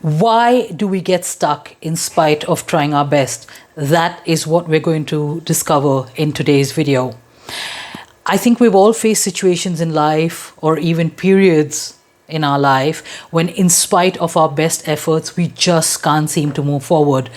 Why do we get stuck in spite of trying our best? That is what we're going to discover in today's video. I think we've all faced situations in life or even periods in our life when in spite of our best efforts, we just can't seem to move forward.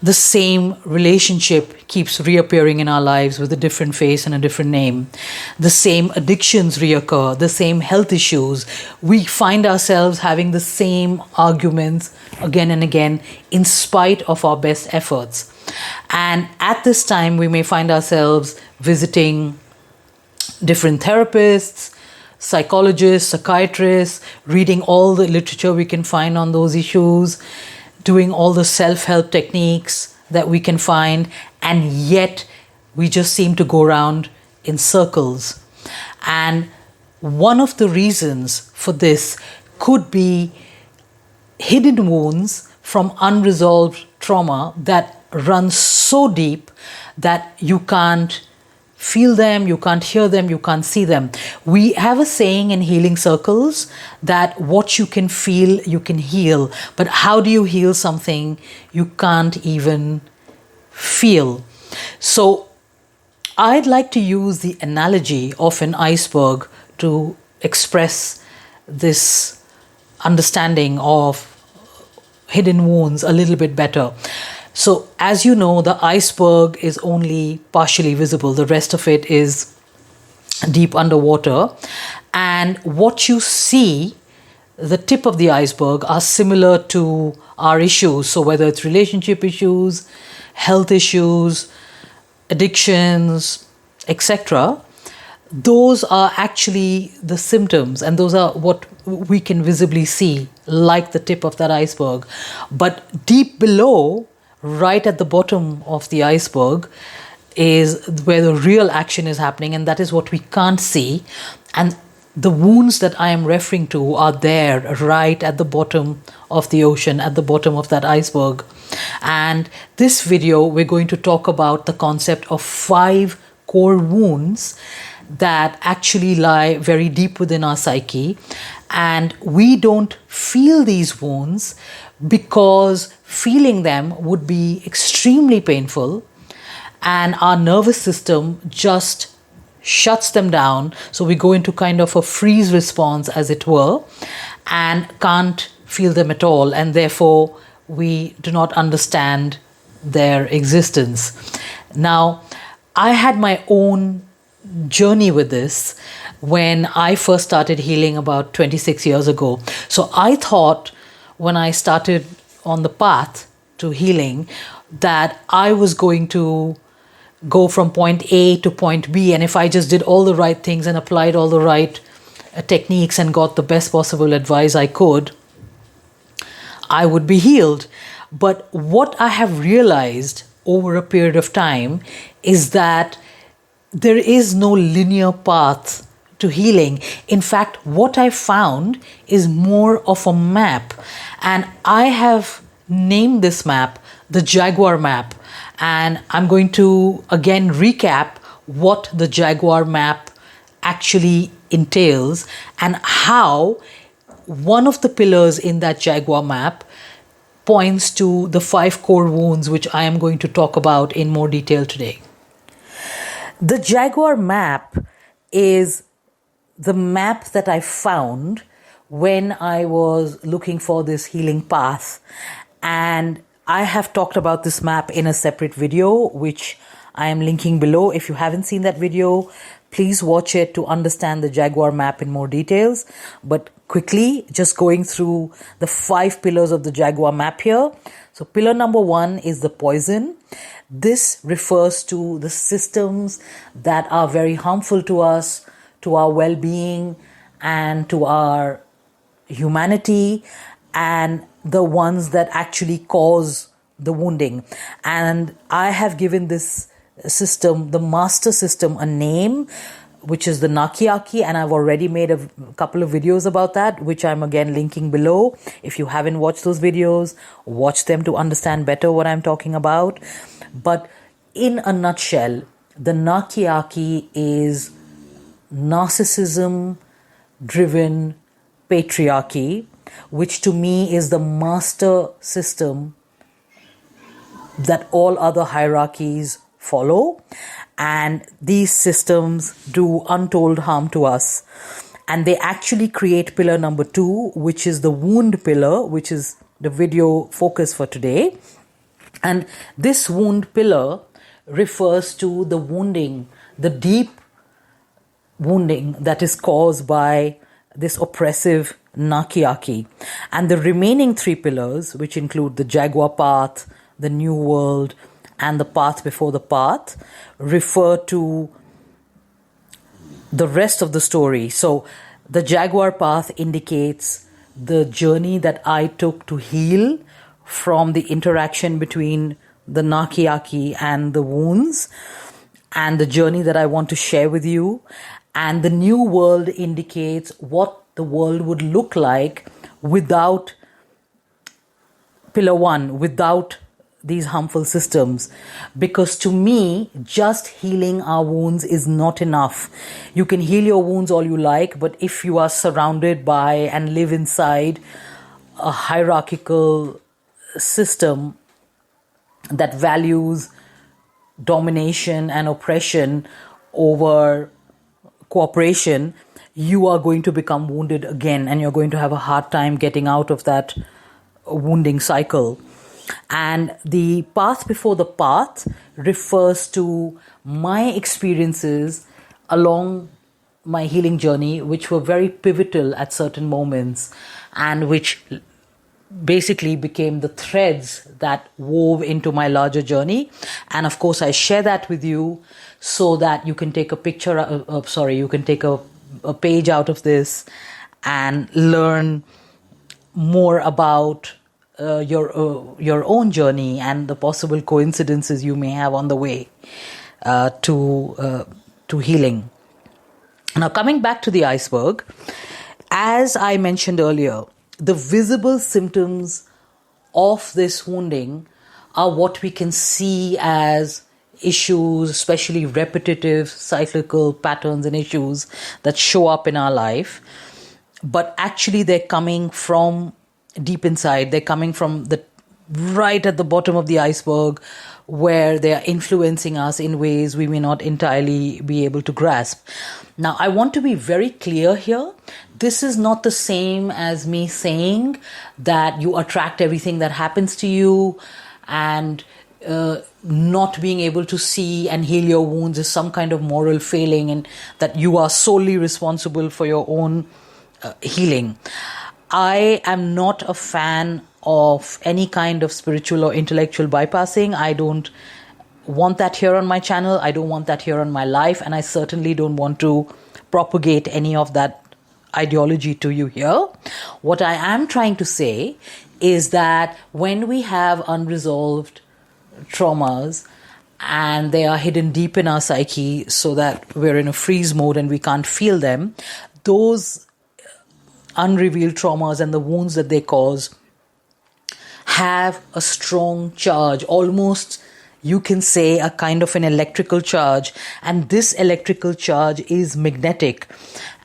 The same relationship keeps reappearing in our lives with a different face and a different name. The same addictions reoccur, the same health issues. We find ourselves having the same arguments again and again in spite of our best efforts. And at this time, we may find ourselves visiting different therapists, psychologists, psychiatrists, reading all the literature we can find on those issues, doing all the self-help techniques that we can find, and yet we just seem to go around in circles. And one of the reasons for this could be hidden wounds from unresolved trauma that run so deep that you can't feel them, you can't hear them, you can't see them. We have a saying in healing circles that what you can feel, you can heal. But how do you heal something you can't even feel? So I'd like to use the analogy of an iceberg to express this understanding of hidden wounds a little bit better. So as you know, the iceberg is only partially visible. The rest of it is deep underwater. And what you see, the tip of the iceberg, are similar to our issues. So whether it's relationship issues, health issues, addictions, etc., those are actually the symptoms, and those are what we can visibly see, like the tip of that iceberg. But deep below, right at the bottom of the iceberg, is where the real action is happening, and that is what we can't see. And the wounds that I am referring to are there right at the bottom of the ocean, at the bottom of that iceberg. And this video, we're going to talk about the concept of 5 core wounds that actually lie very deep within our psyche. And we don't feel these wounds because feeling them would be extremely painful, and our nervous system just shuts them down. So we go into kind of a freeze response, as it were, and can't feel them at all. And therefore, we do not understand their existence. Now, I had my own journey with this when I first started healing about 26 years ago. So I thought when I started on the path to healing that I was going to go from point A to point B, and if I just did all the right things and applied all the right techniques and got the best possible advice I could, I would be healed. But what I have realized over a period of time is that there is no linear path to healing. In fact, what I found is more of a map, and I have named this map the Jaguar Map. And I'm going to again recap what the Jaguar Map actually entails and how one of the pillars in that Jaguar Map points to the 5 core wounds, which I am going to talk about in more detail today. The Jaguar Map is the map that I found when I was looking for this healing path. And I have talked about this map in a separate video, which I am linking below. If you haven't seen that video, please watch it to understand the Jaguar Map in more details. But quickly, just going through the 5 pillars of the Jaguar Map here. So pillar number 1 is the poison. This refers to the systems that are very harmful to us, to our well-being, and to our humanity, and the ones that actually cause the wounding. And I have given this system, the master system, a name, which is the Narchiarchy, and I've already made a couple of videos about that, which I'm again linking below. If you haven't watched those videos, watch them to understand better what I'm talking about. But in a nutshell, the Narchiarchy is narcissism-driven patriarchy which to me is the master system that all other hierarchies follow. And these systems do untold harm to us. And they actually create pillar number 2, which is the wound pillar, which is the video focus for today. And this wound pillar refers to the wounding, the deep wounding that is caused by this oppressive Narchiarchy. And the remaining 3 pillars, which include the Jaguar path, the New World, and the path before the path, refer to the rest of the story. So the Jaguar path indicates the journey that I took to heal from the interaction between the Narchiarchy and the wounds, and the journey that I want to share with you. And the New World indicates what the world would look like without pillar 1, without these harmful systems. Because to me, just healing our wounds is not enough. You can heal your wounds all you like, but if you are surrounded by and live inside a hierarchical system that values domination and oppression over cooperation, you are going to become wounded again, and you're going to have a hard time getting out of that wounding cycle. And the path before the path refers to my experiences along my healing journey, which were very pivotal at certain moments, and which basically became the threads that wove into my larger journey. And of course, I share that with you so that you can take a you can take a page out of this and learn more about your own journey and the possible coincidences you may have on the way to healing. Now, coming back to the iceberg, as I mentioned earlier, the visible symptoms of this wounding are what we can see as issues, especially repetitive cyclical patterns and issues that show up in our life. But actually, they're coming from deep inside. They're coming from the right at the bottom of the iceberg, where they are influencing us in ways we may not entirely be able to grasp. Now, I want to be very clear here. This is not the same as me saying that you attract everything that happens to you, and not being able to see and heal your wounds is some kind of moral failing, and that you are solely responsible for your own healing. I am not a fan of any kind of spiritual or intellectual bypassing. I don't want that here on my channel. I don't want that here on my life. And I certainly don't want to propagate any of that ideology to you here. What I am trying to say is that when we have unresolved traumas and they are hidden deep in our psyche so that we're in a freeze mode and we can't feel them, those unrevealed traumas and the wounds that they cause have a strong charge, almost you can say a kind of an electrical charge, and this electrical charge is magnetic.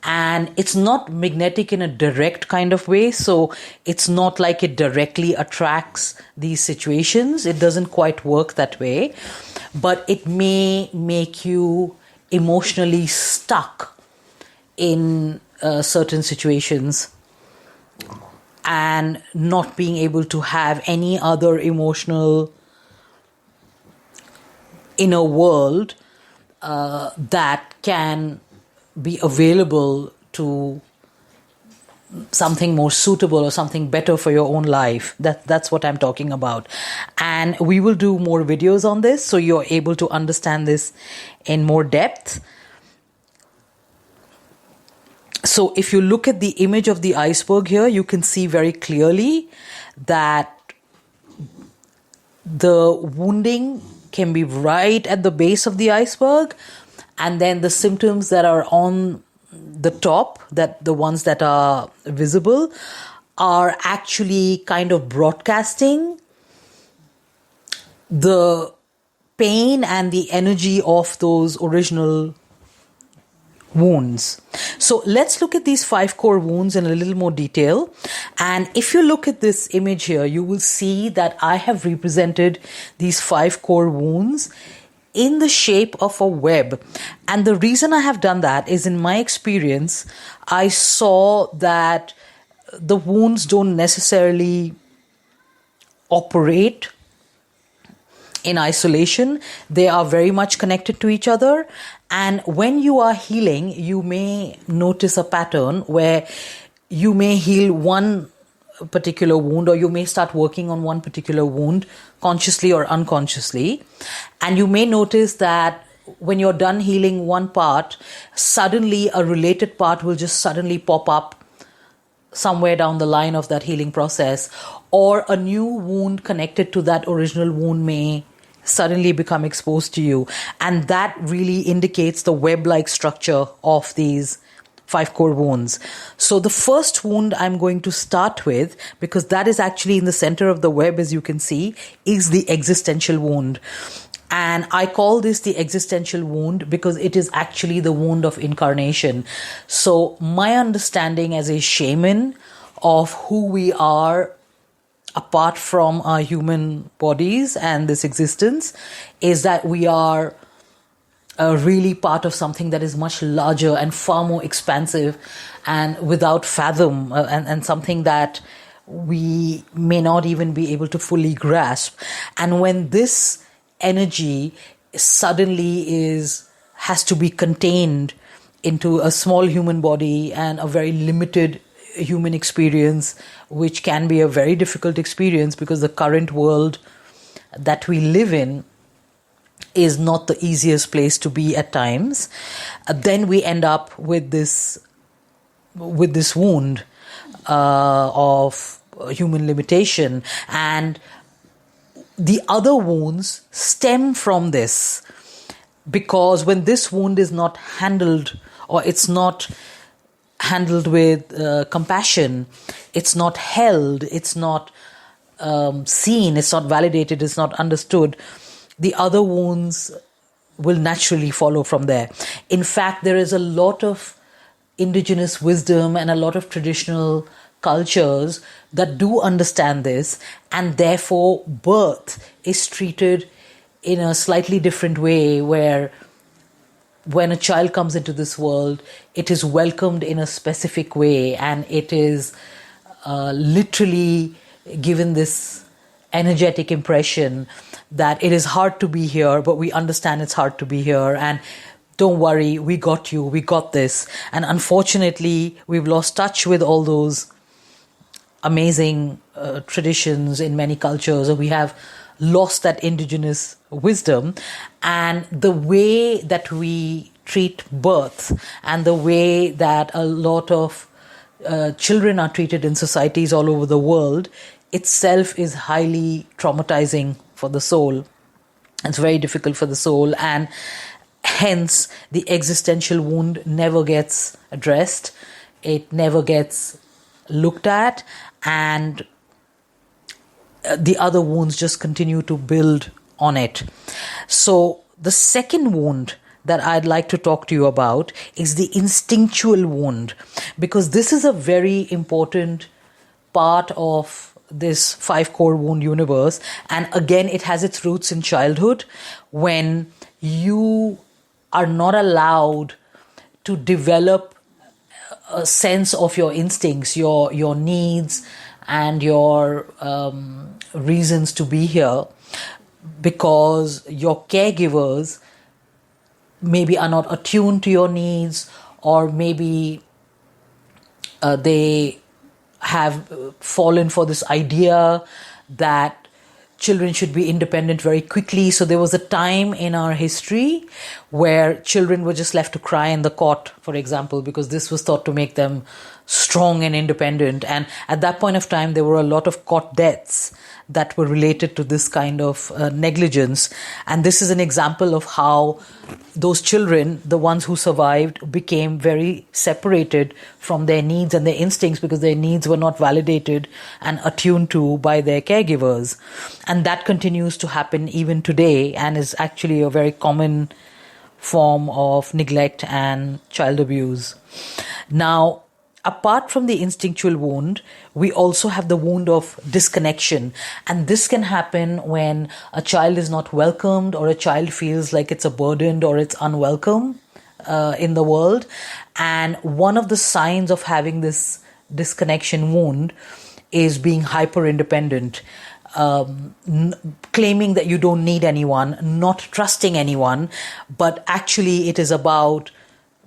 And it's not magnetic in a direct kind of way, so it's not like it directly attracts these situations. It doesn't quite work that way, but it may make you emotionally stuck in certain situations and not being able to have any other emotional inner world that can be available to something more suitable or something better for your own life. That's what I'm talking about. And we will do more videos on this so you're able to understand this in more depth. So if you look at the image of the iceberg here, you can see very clearly that the wounding can be right at the base of the iceberg, and then the symptoms that are on the top, that the ones that are visible, are actually kind of broadcasting the pain and the energy of those original wounds. So let's look at these 5 core wounds in a little more detail. And if you look at this image here, you will see that I have represented these 5 core wounds in the shape of a web. And the reason I have done that is, in my experience, I saw that the wounds don't necessarily operate in isolation. They are very much connected to each other. And when you are healing, you may notice a pattern where you may heal one particular wound, or you may start working on one particular wound consciously or unconsciously. And you may notice that when you're done healing one part, suddenly a related part will just suddenly pop up somewhere down the line of that healing process, or a new wound connected to that original wound may suddenly become exposed to you. And that really indicates the web-like structure of these 5 core wounds. So the first wound I'm going to start with, because that is actually in the center of the web, as you can see, is the existential wound. And I call this the existential wound because it is actually the wound of incarnation. So my understanding as a shaman of who we are apart from our human bodies and this existence is that we are really part of something that is much larger and far more expansive and without fathom, and something that we may not even be able to fully grasp. And when this energy suddenly has to be contained into a small human body and a very limited human experience, which can be a very difficult experience because the current world that we live in is not the easiest place to be at times, then we end up with this wound of human limitation. And the other wounds stem from this, because when this wound is not handled, or it's not handled with compassion, it's not held, it's not seen, it's not validated, it's not understood, the other wounds will naturally follow from there. In fact, there is a lot of indigenous wisdom and a lot of traditional cultures that do understand this, and therefore birth is treated in a slightly different way, where when a child comes into this world, it is welcomed in a specific way, and it is literally given this energetic impression that it is hard to be here, but we understand it's hard to be here, and don't worry, we got you, we got this. And unfortunately, we've lost touch with all those amazing traditions in many cultures, and we have lost that indigenous wisdom. And the way that we treat birth and the way that a lot of children are treated in societies all over the world itself is highly traumatizing for the soul. It's very difficult for the soul, and hence the existential wound never gets addressed, it never gets looked at, and the other wounds just continue to build on it. So the second wound that I'd like to talk to you about is the instinctual wound, because this is a very important part of this 5 core wound universe. And again, it has its roots in childhood, when you are not allowed to develop a sense of your instincts, your needs, and your reasons to be here, because your caregivers maybe are not attuned to your needs, or maybe they have fallen for this idea that children should be independent very quickly. So there was a time in our history where children were just left to cry in the cot, for example, because this was thought to make them strong and independent. And at that point of time, there were a lot of cot deaths that were related to this kind of negligence. And this is an example of how those children, the ones who survived, became very separated from their needs and their instincts, because their needs were not validated and attuned to by their caregivers. And that continues to happen even today, and is actually a very common form of neglect and child abuse. Now, apart from the instinctual wound, we also have the wound of disconnection. And this can happen when a child is not welcomed, or a child feels like it's a burden or it's unwelcome in the world. And one of the signs of having this disconnection wound is being hyper independent, claiming that you don't need anyone, not trusting anyone, but actually it is about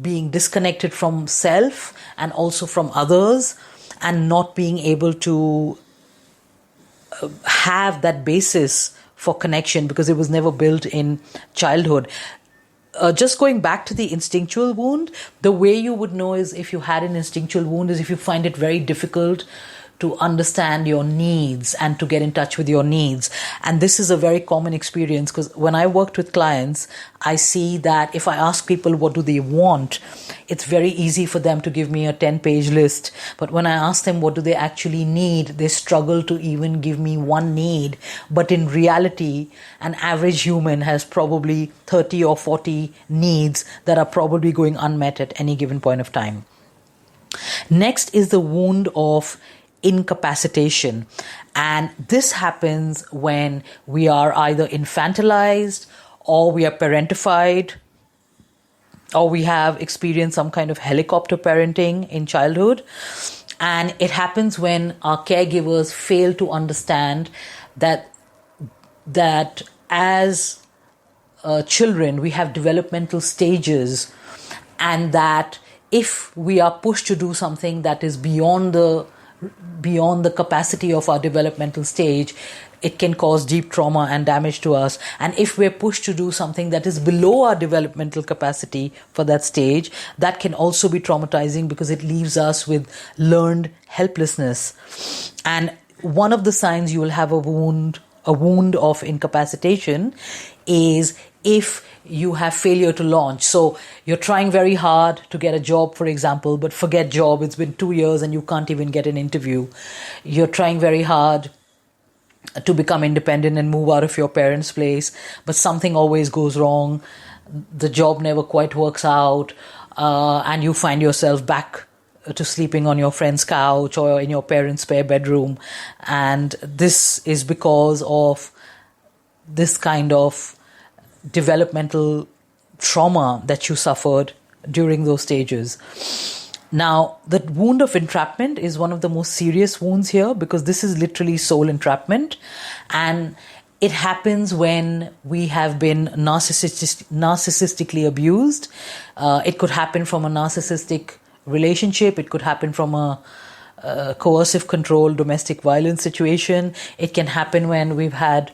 being disconnected from self and also from others, and not being able to have that basis for connection because it was never built in childhood. Just going back to the instinctual wound, the way you would know is if you had an instinctual wound is if you find it very difficult to understand your needs and to get in touch with your needs. And this is a very common experience, because when I worked with clients, I see that if I ask people what do they want, it's very easy for them to give me a 10-page list. But when I ask them what do they actually need, they struggle to even give me one need. But in reality, an average human has probably 30 or 40 needs that are probably going unmet at any given point of time. Next is the wound of incapacitation. And this happens when we are either infantilized, or we are parentified, or we have experienced some kind of helicopter parenting in childhood. And it happens when our caregivers fail to understand that as children we have developmental stages, and that if we are pushed to do something that is beyond the capacity of our developmental stage, it can cause deep trauma and damage to us. And if we're pushed to do something that is below our developmental capacity for that stage, that can also be traumatizing because it leaves us with learned helplessness. And one of the signs you will have a wound of incapacitation is if you have failure to launch. So you're trying very hard to get a job, for example, but forget job. It's been 2 years and you can't even get an interview. You're trying very hard to become independent and move out of your parents' place, but something always goes wrong. The job never quite works out, and you find yourself back to sleeping on your friend's couch or in your parents' spare bedroom. And this is because of this kind of developmental trauma that you suffered during those stages. Now, the wound of entrapment is one of the most serious wounds here, because this is literally soul entrapment, and it happens when we have been narcissistically abused. It could happen from a narcissistic relationship. It could happen from a coercive control domestic violence situation. It can happen when we've had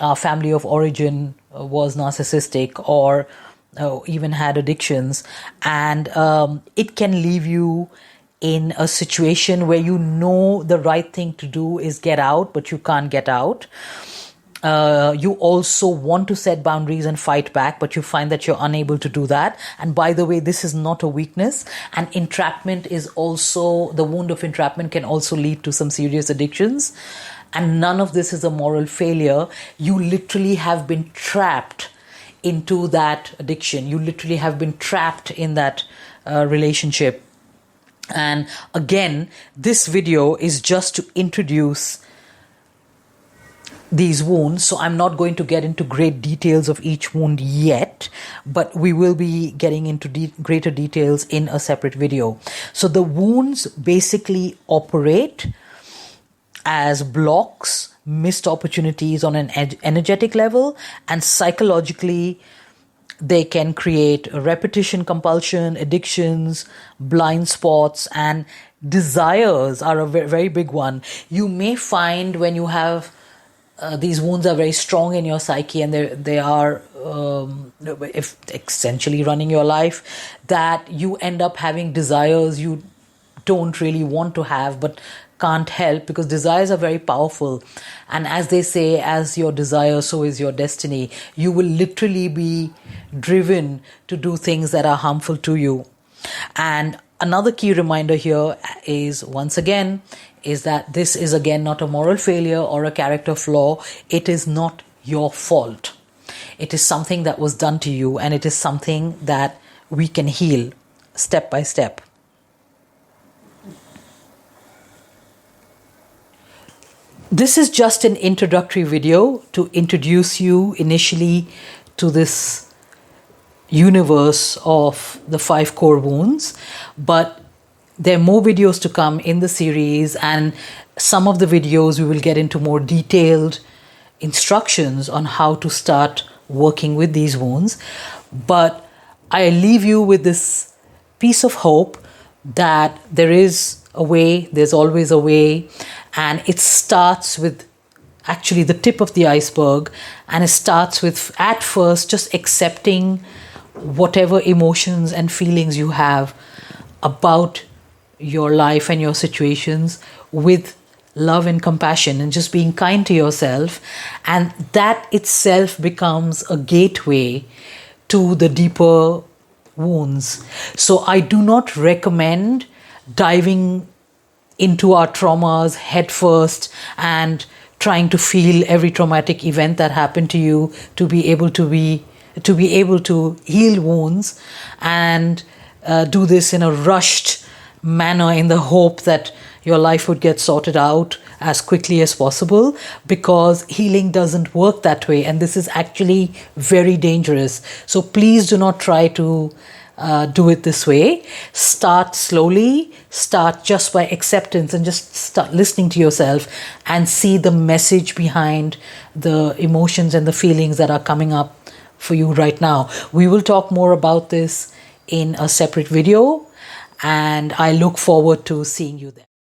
our family of origin was narcissistic, or even had addictions. And it can leave you in a situation where you know the right thing to do is get out, but you can't get out. You also want to set boundaries and fight back, but you find that you're unable to do that. And by the way, this is not a weakness. And entrapment is also, the wound of entrapment can also lead to some serious addictions. And none of this is a moral failure. You literally have been trapped into that addiction. You literally have been trapped in that relationship. And again, this video is just to introduce these wounds, so I'm not going to get into great details of each wound yet, but we will be getting into greater details in a separate video. So the wounds basically operate as blocks, missed opportunities on an energetic level, and psychologically they can create repetition compulsion, addictions, blind spots, and desires are a very big one. You may find when you have these wounds are very strong in your psyche, and they are if essentially running your life, that you end up having desires you don't really want to have but can't help, because desires are very powerful. And as they say, as your desire, so is your destiny. You will literally be driven to do things that are harmful to you. And another key reminder here is, once again, is that this is again not a moral failure or a character flaw. It is not your fault. It is something that was done to you, and it is something that we can heal step by step. This is just an introductory video to introduce you initially to this universe of the 5 core wounds, but there are more videos to come in the series, and some of the videos we will get into more detailed instructions on how to start working with these wounds. But I leave you with this piece of hope that there is a way, there's always a way, and it starts with actually the tip of the iceberg, and it starts with, at first, just accepting whatever emotions and feelings you have about your life and your situations with love and compassion, and just being kind to yourself. And that itself becomes a gateway to the deeper wounds. So I do not recommend diving into our traumas headfirst and trying to feel every traumatic event that happened to you to be able to heal wounds, and do this in a rushed manner in the hope that your life would get sorted out as quickly as possible, because healing doesn't work that way, and this is actually very dangerous. So please do not try to do it this way. Start slowly, start just by acceptance, and just start listening to yourself and see the message behind the emotions and the feelings that are coming up for you right now. We will talk more about this in a separate video, and I look forward to seeing you there.